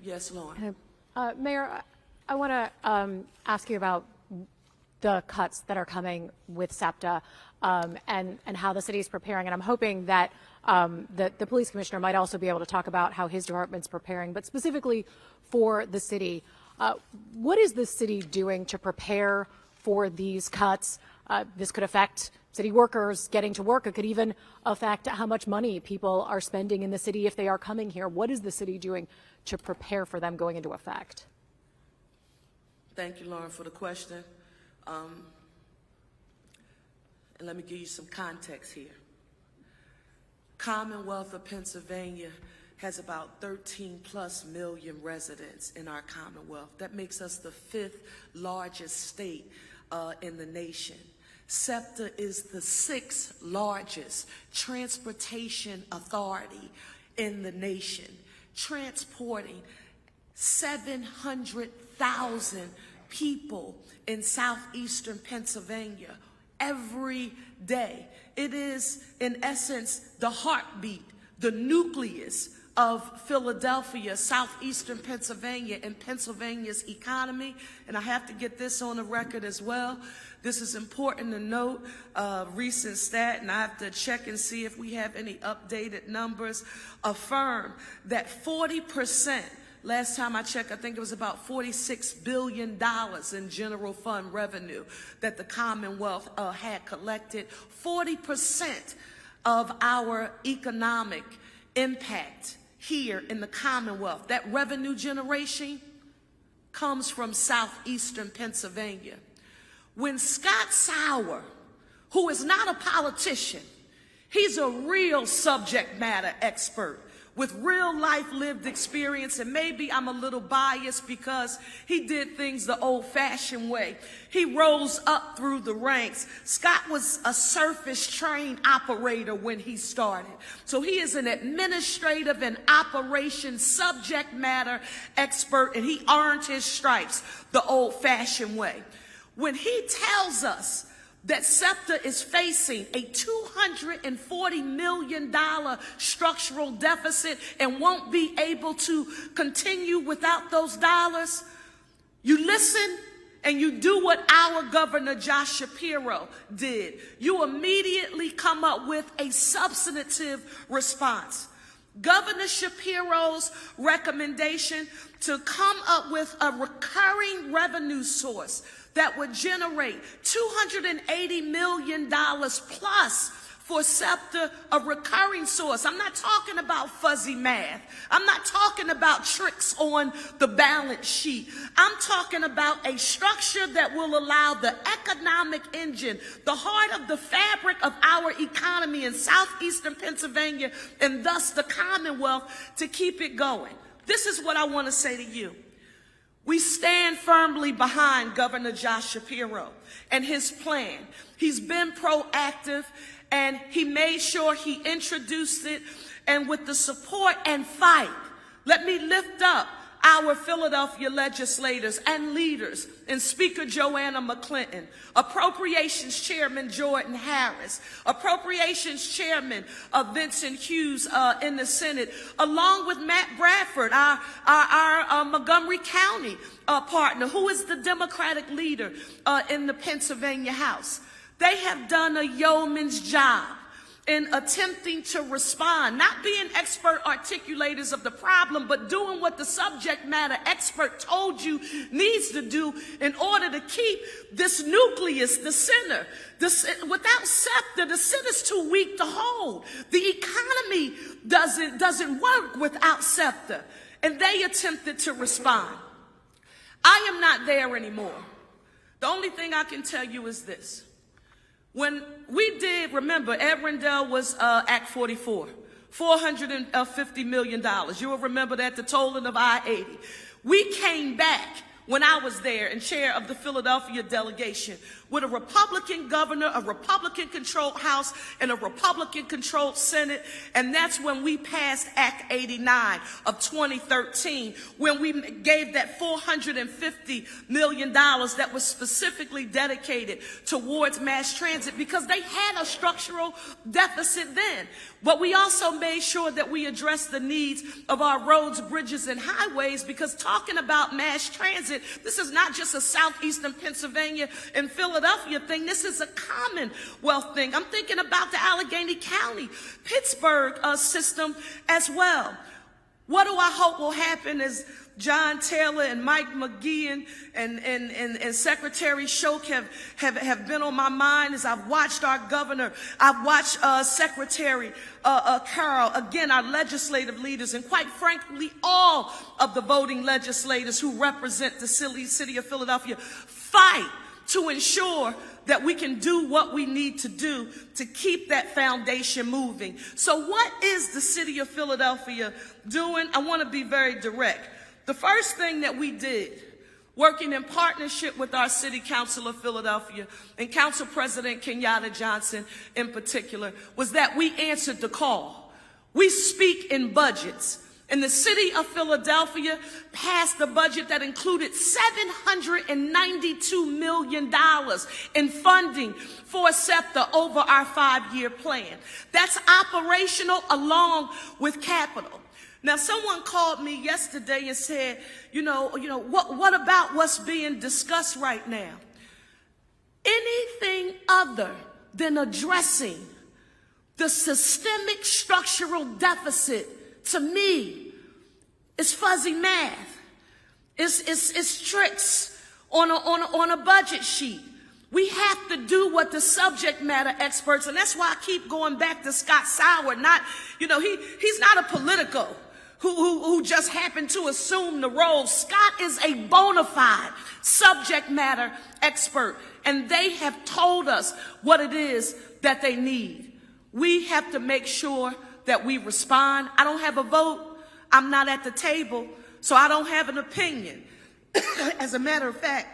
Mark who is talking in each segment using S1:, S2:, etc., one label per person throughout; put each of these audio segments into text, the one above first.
S1: Yes, Lauren.
S2: Mayor, I want to ask you about the cuts that are coming with SEPTA and how the city is preparing. And I'm hoping that the police commissioner might also be able to talk about how his department's preparing, but specifically for the city. What is the city doing to prepare for these cuts? This could affect city workers getting to work. It could even affect how much money people are spending in the city if they are coming here. What is the city doing to prepare for them going into effect?
S1: Thank you, Lauren, for the question. And let me give you some context here. Commonwealth of Pennsylvania has about 13+ million residents in our Commonwealth. That makes us the 5th largest state in the nation. SEPTA is the 6th largest transportation authority in the nation, transporting 700,000 people in southeastern Pennsylvania every day. It is, in essence, the heartbeat, the nucleus of Philadelphia, southeastern Pennsylvania, and Pennsylvania's economy. And I have to get this on the record as well. This is important to note. Recent stat, and I have to check and see if we have any updated numbers, affirm that 40%, last time I checked, I think it was about $46 billion in general fund revenue that the Commonwealth had collected. 40% of our economic impact here in the Commonwealth, that revenue generation, comes from southeastern Pennsylvania. When Scott Sauer, who is not a politician, he's a real subject matter expert with real life lived experience, and maybe I'm a little biased because he did things the old-fashioned way. He rose up through the ranks. Scott was a surface train operator when he started. So he is an administrative and operations subject matter expert, and he earned his stripes the old-fashioned way. When he tells us that SEPTA is facing a $240 million structural deficit and won't be able to continue without those dollars, you listen and you do what our Governor Josh Shapiro did. You immediately come up with a substantive response. Governor Shapiro's recommendation to come up with a recurring revenue source that would generate $280 million plus for SEPTA, a recurring source. I'm not talking about fuzzy math. I'm not talking about tricks on the balance sheet. I'm talking about a structure that will allow the economic engine, the heart of the fabric of our economy in southeastern Pennsylvania, and thus the Commonwealth, to keep it going. This is what I want to say to you. We stand firmly behind Governor Josh Shapiro and his plan. He's been proactive, and he made sure he introduced it, and with the support and fight, let me lift up our Philadelphia legislators and leaders, and Speaker Joanna McClinton, Appropriations Chairman Jordan Harris, Appropriations Chairman Vincent Hughes in the Senate, along with Matt Bradford, our Montgomery County partner, who is the Democratic leader in the Pennsylvania House. They have done a yeoman's job in attempting to respond, not being expert articulators of the problem, but doing what the subject matter expert told you needs to do in order to keep this nucleus, the center. Without SEPTA, the center's too weak to hold. The economy doesn't work without SEPTA, and they attempted to respond. I am not there anymore. The only thing I can tell you is this. When we did, remember, Ed Rendell was Act 44, $450 million. You will remember that, the tolling of I-80. We came back when I was there and chair of the Philadelphia delegation, with a Republican governor, a Republican-controlled House, and a Republican-controlled Senate. And that's when we passed Act 89 of 2013, when we gave that $450 million that was specifically dedicated towards mass transit, because they had a structural deficit then. But we also made sure that we addressed the needs of our roads, bridges, and highways, because talking about mass transit, this is not just a southeastern Pennsylvania and Philadelphia thing. This is a Commonwealth thing. I'm thinking about the Allegheny County, Pittsburgh system as well. What do I hope will happen is John Taylor and Mike McGeehan and Secretary Shoke have been on my mind as I've watched our governor, I've watched Secretary Carroll, again, our legislative leaders, and quite frankly, all of the voting legislators who represent the city of Philadelphia fight to ensure that we can do what we need to do to keep that foundation moving. So what is the city of Philadelphia doing? I want to be very direct. The first thing that we did, working in partnership with our City Council of Philadelphia and Council President Kenyatta Johnson in particular, was that we answered the call. We speak in budgets. And the city of Philadelphia passed a budget that included $792 million in funding for SEPTA over our 5-year plan. That's operational along with capital. Now, someone called me yesterday and said, what about what's being discussed right now? Anything other than addressing the systemic structural deficit, to me, is fuzzy math. It's tricks on a budget sheet. We have to do what the subject matter experts, and that's why I keep going back to Scott Sauer. He's not a politico who just happened to assume the role. Scott is a bona fide subject matter expert, and they have told us what it is that they need. We have to make sure that we respond. I don't have a vote. I'm not at the table, so I don't have an opinion. As a matter of fact,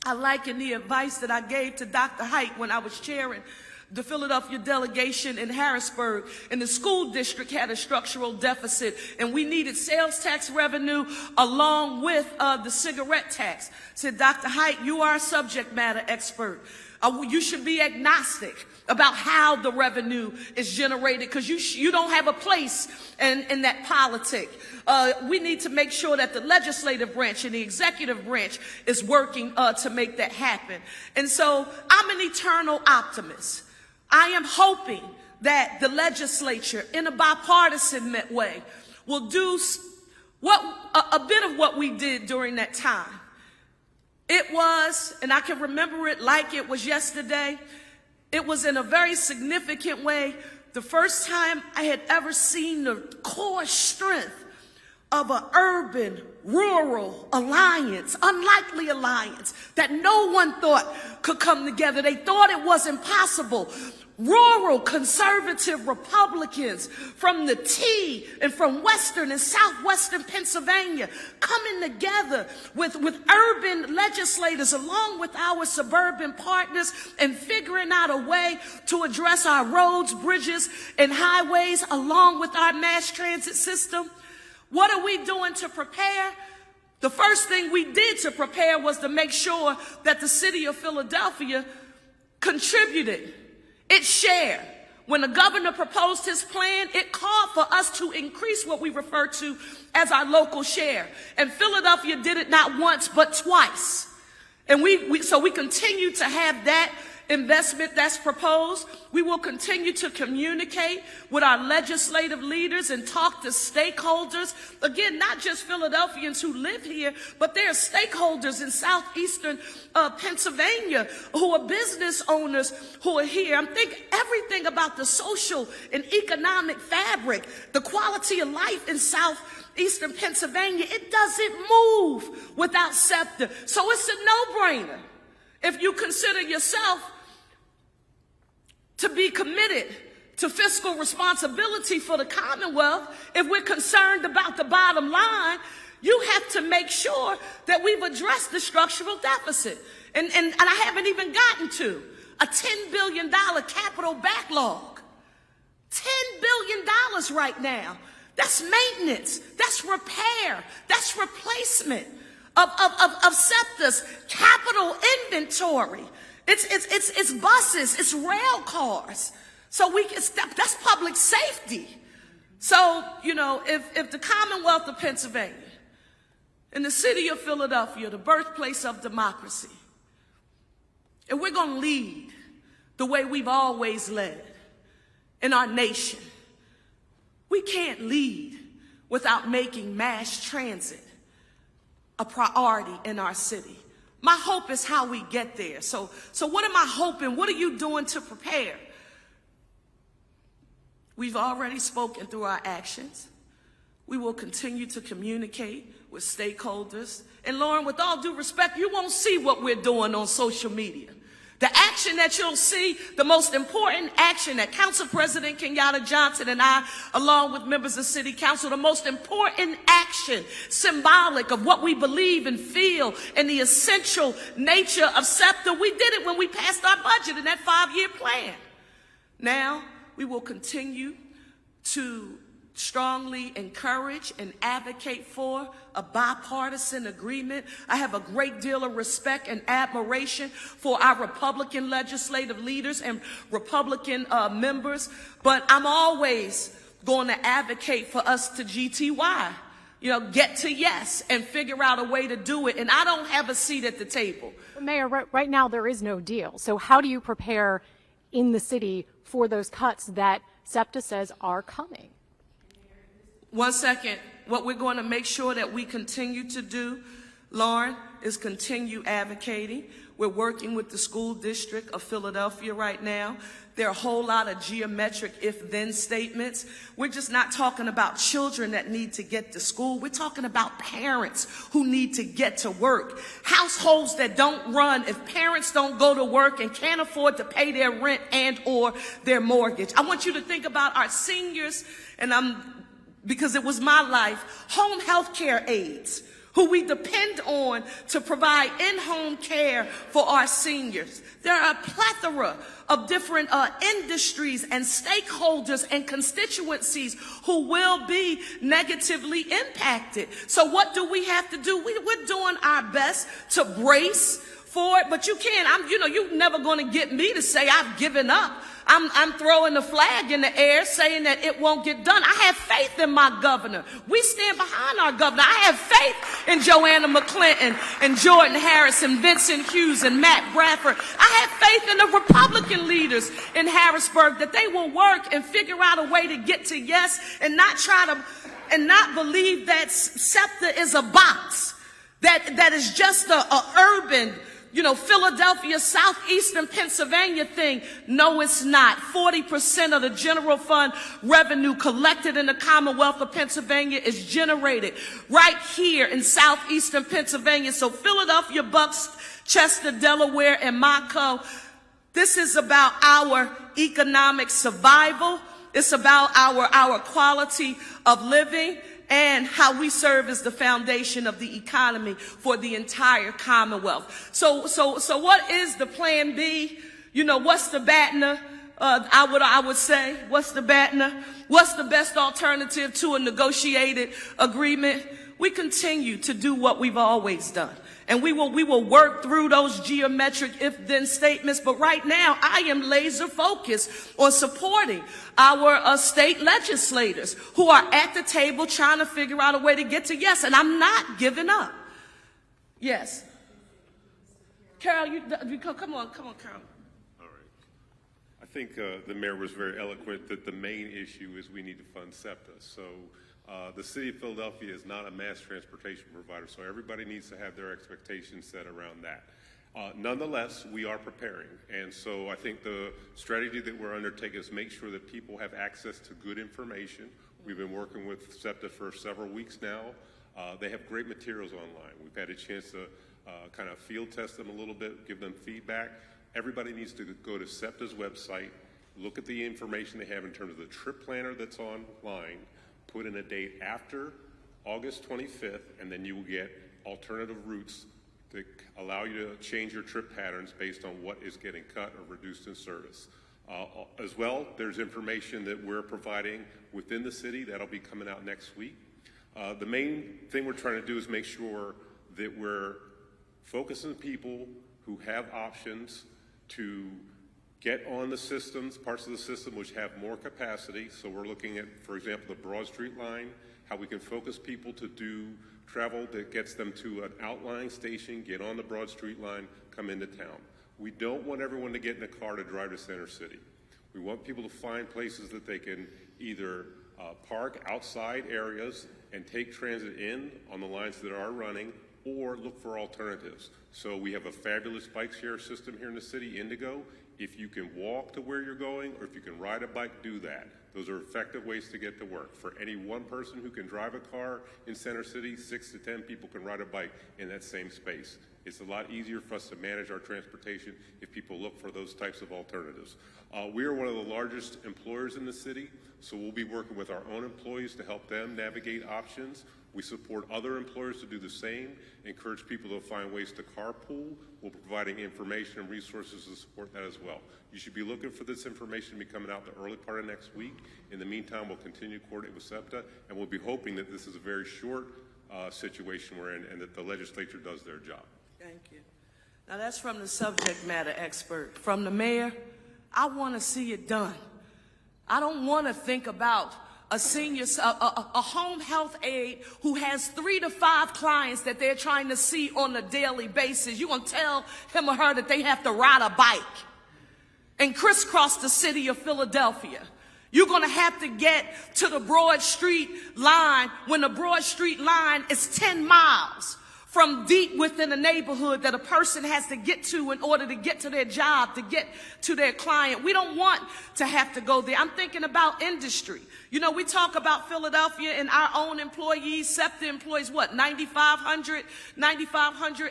S1: I liken the advice that I gave to Dr. Haidt when I was chairing the Philadelphia delegation in Harrisburg, and the school district had a structural deficit, and we needed sales tax revenue along with the cigarette tax. I said, Dr. Haidt, you are a subject matter expert. You should be agnostic about how the revenue is generated, because you don't have a place in that politic. We need to make sure that the legislative branch and the executive branch is working to make that happen. And so I'm an eternal optimist. I am hoping that the legislature, in a bipartisan way, will do a bit of what we did during that time. It was, and I can remember it like it was yesterday, it was in a very significant way the first time I had ever seen the core strength of an urban-rural alliance, unlikely alliance that no one thought could come together. They thought it was impossible. Rural conservative Republicans from the T and from western and southwestern Pennsylvania coming together with urban legislators along with our suburban partners and figuring out a way to address our roads, bridges, and highways along with our mass transit system. What are we doing to prepare? The first thing we did to prepare was to make sure that the city of Philadelphia contributed. It shared. When the governor proposed his plan, it called for us to increase what we refer to as our local share. And Philadelphia did it not once, but twice. And so we continue to have that investment that's proposed. We will continue to communicate with our legislative leaders and talk to stakeholders. Again, not just Philadelphians who live here, but there are stakeholders in southeastern Pennsylvania who are business owners who are here. I'm thinking everything about the social and economic fabric, the quality of life in southeastern Pennsylvania. It doesn't move without SEPTA. So it's a no-brainer if you consider yourself to be committed to fiscal responsibility for the Commonwealth. If we're concerned about the bottom line, you have to make sure that we've addressed the structural deficit. And I haven't even gotten to a $10 billion capital backlog. $10 billion right now. That's maintenance. That's repair. That's replacement of SEPTA's capital inventory. It's buses. It's rail cars. So that's public safety. So, you know, if the Commonwealth of Pennsylvania and the city of Philadelphia, the birthplace of democracy, and we're going to lead the way we've always led in our nation, we can't lead without making mass transit a priority in our city. My hope is how we get there. So what am I hoping? What are you doing to prepare? We've already spoken through our actions. We will continue to communicate with stakeholders. And Lauren, with all due respect, you won't see what we're doing on social media. The action that you'll see, the most important action that Council President Kenyatta Johnson and I, along with members of City Council, the most important action symbolic of what we believe and feel and the essential nature of SEPTA, we did it when we passed our budget in that 5-year plan. Now, we will continue to strongly encourage and advocate for a bipartisan agreement. I have a great deal of respect and admiration for our Republican legislative leaders and Republican members, but I'm always going to advocate for us to GTY, you know, get to yes and figure out a way to do it. And I don't have a seat at the table.
S2: Mayor, right now there is no deal. So how do you prepare in the city for those cuts that SEPTA says are coming?
S1: 1 second. What we're going to make sure that we continue to do, Lauren, is continue advocating. We're working with the school district of Philadelphia right now. There are a whole lot of geometric if-then statements. We're just not talking about children that need to get to school. We're talking about parents who need to get to work. Households that don't run if parents don't go to work and can't afford to pay their rent and or their mortgage. I want you to think about our seniors, and because it was my life, home health care aides, who we depend on to provide in-home care for our seniors. There are a plethora of different industries and stakeholders and constituencies who will be negatively impacted. So what do we have to do? We're doing our best to brace for it, but you can't. You're never going to get me to say I've given up. I'm throwing the flag in the air saying that it won't get done. I have faith in my governor. We stand behind our governor. I have faith in Joanna McClinton and Jordan Harris and Vincent Hughes and Matt Bradford. I have faith in the Republican leaders in Harrisburg that they will work and figure out a way to get to yes and not believe that SEPTA is a box, that is just a urban, Philadelphia, southeastern Pennsylvania thing. No, it's not. 40% of the general fund revenue collected in the Commonwealth of Pennsylvania is generated right here in southeastern Pennsylvania. So Philadelphia, Bucks, Chester, Delaware, and Mako, this is about our economic survival. It's about our quality of living and how we serve as the foundation of the economy for the entire Commonwealth. So what is the plan B? What's the BATNA? I would say, what's the BATNA? What's the best alternative to a negotiated agreement? We continue to do what we've always done. And we will work through those geometric if-then statements. But right now, I am laser focused on supporting our state legislators who are at the table trying to figure out a way to get to yes. And I'm not giving up. Yes. Carol, come on, Carol.
S3: All right. I think the mayor was very eloquent that the main issue is we need to fund SEPTA. So the city of Philadelphia is not a mass transportation provider, so everybody needs to have their expectations set around that. Nonetheless, we are preparing, and so I think the strategy that we're undertaking is make sure that people have access to good information. We've been working with SEPTA for several weeks now. They have great materials online. We've had a chance to kind of field test them a little bit, give them feedback. Everybody needs to go to SEPTA's website, look at the information they have in terms of the trip planner that's online, put in a date after August 25th, and then you will get alternative routes that allow you to change your trip patterns based on what is getting cut or reduced in service. As well, there's information that we're providing within the city that'll be coming out next week. The main thing we're trying to do is make sure that we're focusing people who have options to get on the systems, parts of the system which have more capacity. So we're looking at, for example, the Broad Street line, how we can focus people to do travel that gets them to an outlying station, get on the Broad Street line, come into town. We don't want everyone to get in a car to drive to Center City. We want people to find places that they can either park outside areas and take transit in on the lines that are running, or look for alternatives. So we have a fabulous bike share system here in the city, Indigo. If you can walk to where you're going, or if you can ride a bike, do that. Those are effective ways to get to work. For any one person who can drive a car in Center City, 6 to 10 people can ride a bike in that same space. It's a lot easier for us to manage our transportation if people look for those types of alternatives. We are one of the largest employers in the city, so we'll be working with our own employees to help them navigate options. We support other employers to do the same, encourage people to find ways to carpool. We're providing information and resources to support that as well. You should be looking for this information to be coming out the early part of next week. In the meantime, we'll continue to coordinate with SEPTA, and we'll be hoping that this is a very short situation we're in and that the legislature does their job.
S1: Thank you. Now that's from the subject matter expert. From the mayor, I want to see it done. I don't want to think about a senior, a home health aide who has 3 to 5 clients that they're trying to see on a daily basis. You're going to tell him or her that they have to ride a bike and crisscross the city of Philadelphia. You're going to have to get to the Broad Street line when the Broad Street line is 10 miles from deep within a neighborhood that a person has to get to in order to get to their job, to get to their client. We don't want to have to go there. I'm thinking about industry. You know, we talk about Philadelphia and our own employees, SEPTA employees, what, 9,500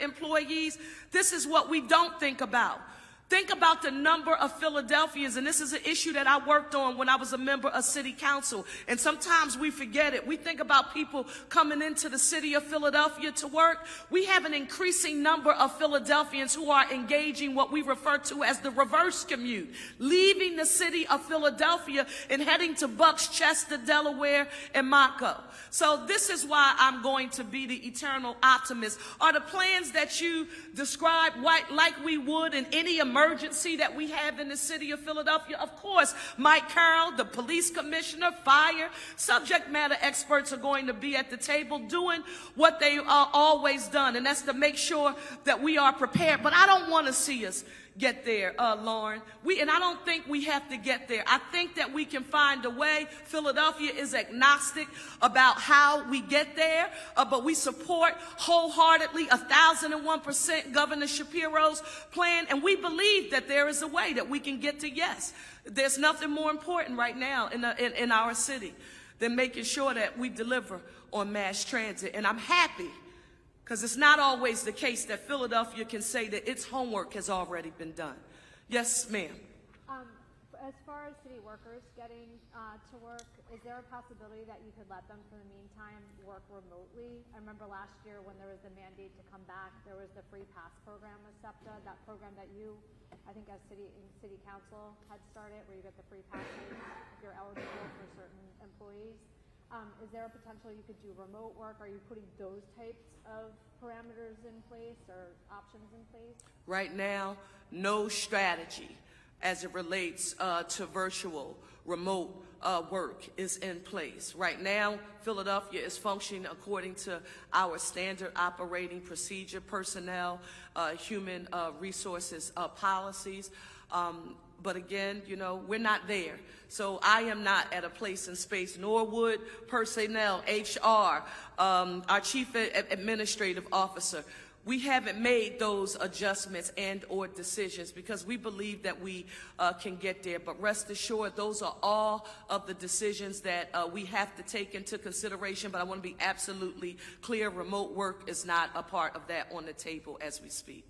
S1: employees? This is what we don't think about. Think about the number of Philadelphians, and this is an issue that I worked on when I was a member of city council, and sometimes we forget it. We think about people coming into the city of Philadelphia to work. We have an increasing number of Philadelphians who are engaging what we refer to as the reverse commute, leaving the city of Philadelphia and heading to Bucks, Chester, Delaware, and Mayk. So this is why I'm going to be the eternal optimist. Are the plans that you described like we would in any emergency that we have in the city of Philadelphia? Of course, Mayk, the police commissioner, fire, subject matter experts are going to be at the table doing what they are always done, and that's to make sure that we are prepared. But I don't want to see us get there, Lauren. And I don't think we have to get there. I think that we can find a way. Philadelphia is agnostic about how we get there, but we support wholeheartedly 1,001% Governor Shapiro's plan, and we believe that there is a way that we can get to yes. There's nothing more important right now in our city than making sure that we deliver on mass transit, and I'm happy because it's not always the case that Philadelphia can say that its homework has already been done. Yes, ma'am.
S4: As far as city workers getting to work, is there a possibility that you could let them, for the meantime, work remotely? I remember last year when there was the mandate to come back, there was the free pass program with SEPTA, that program that you, I think as city council had started, where you get the free passes if you're eligible for certain employees. Is there a potential you could do remote work? Are you putting those types of parameters in place or options in place? Right now, no strategy as it relates to virtual remote work is in place. Right now, Philadelphia is functioning according to our standard operating procedure, personnel, human resources policies. But again, you know, we're not there. So I am not at a place and space, nor would personnel, HR, our chief administrative officer. We haven't made those adjustments and or decisions because we believe that we can get there. But rest assured, those are all of the decisions that we have to take into consideration. But I want to be absolutely clear, remote work is not a part of that on the table as we speak.